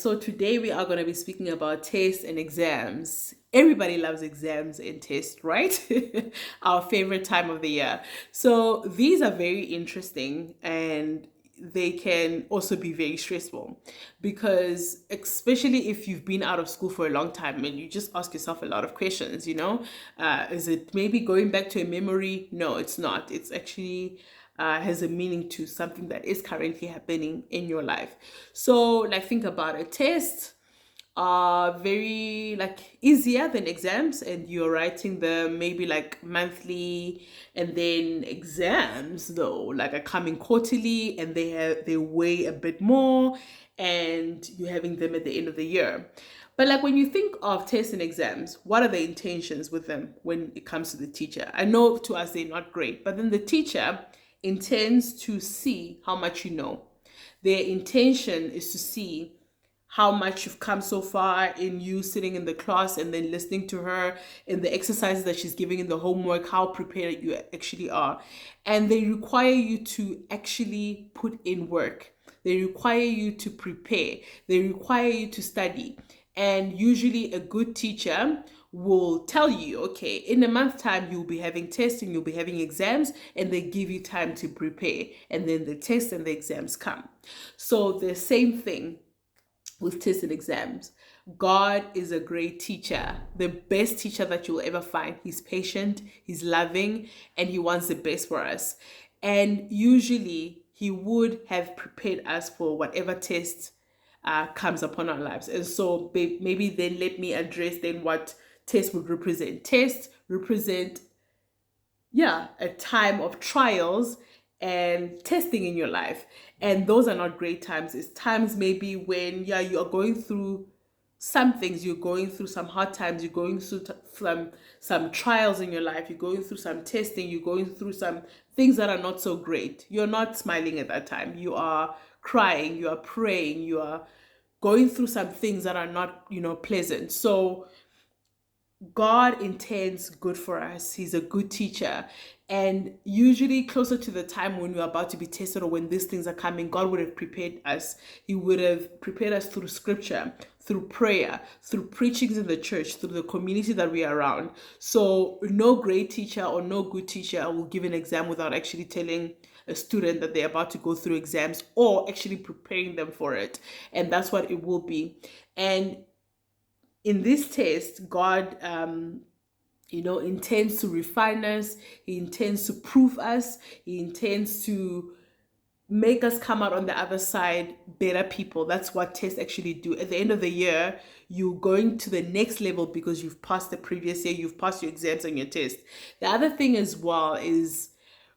So today we are going to be speaking about tests and exams. Everybody loves exams and tests, right? Our favorite time of the year. So these are very interesting and they can also be very stressful because, especially if you've been out of school for a long time and you just ask yourself a lot of questions, is it maybe going back to a memory? No, it's not. It's actually has a meaning to something that is currently happening in your life. So, like, think about it. Tests are very like easier than exams, and you're writing them maybe like monthly, and then exams though like are coming quarterly, and they weigh a bit more, and you're having them at the end of the year. But like when you think of tests and exams, what are the intentions with them when it comes to the teacher? I know to us they're not great, but then the teacher intends to see how much you know. Their intention is to see how much you've come so far in you sitting in the class and then listening to her in the exercises that she's giving in the homework, how prepared you actually are. And they require you to actually put in work. They require you to prepare. They require you to study. And usually a good teacher will tell you, okay, in a month's time, you'll be having tests and you'll be having exams, and they give you time to prepare. And then the tests and the exams come. So the same thing with tests and exams. God is a great teacher, the best teacher that you'll ever find. He's patient, he's loving, and he wants the best for us. And usually, he would have prepared us for whatever test comes upon our lives. And so maybe then let me address then what test would represent. Tests represent, yeah, a time of trials and testing in your life. And those are not great times. It's times maybe when, yeah, you are going through some things, you're going through some hard times, you're going through some trials in your life, you're going through some testing, you're going through some things that are not so great. You're not smiling at that time. You are crying, you are praying, you are going through some things that are not, pleasant. So God intends good for us. He's a good teacher. And usually, closer to the time when we're about to be tested or when these things are coming, God would have prepared us. He would have prepared us through scripture, through prayer, through preachings in the church, through the community that we are around. So, no great teacher or no good teacher will give an exam without actually telling a student that they're about to go through exams or actually preparing them for it. And that's what it will be. And in this test, God, intends to refine us. He intends to prove us. He intends to make us come out on the other side better people. That's what tests actually do. At the end of the year, you're going to the next level because you've passed the previous year, you've passed your exams and your test. The other thing as well is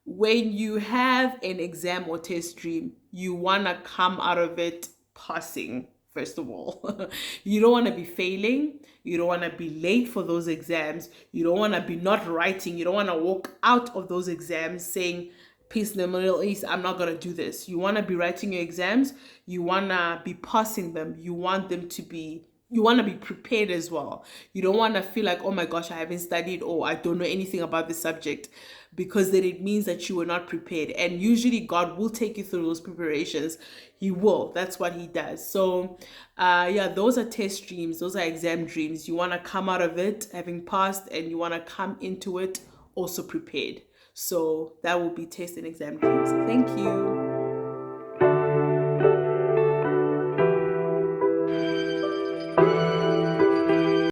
when you have an exam or test dream, you want to come out of it passing. First of all, you don't want to be failing. You don't want to be late for those exams. You don't want to be not writing. You don't want to walk out of those exams saying, peace in the Middle East, I'm not going to do this. You want to be writing your exams. You want to be passing them. You want to be prepared as well. You don't want to feel like, oh my gosh, I haven't studied or I don't know anything about the subject, because then it means that you were not prepared. And usually God will take you through those preparations. He will. That's what he does. So those are test dreams. Those are exam dreams. You want to come out of it having passed, and you want to come into it also prepared. So that will be test and exam dreams. Thank you.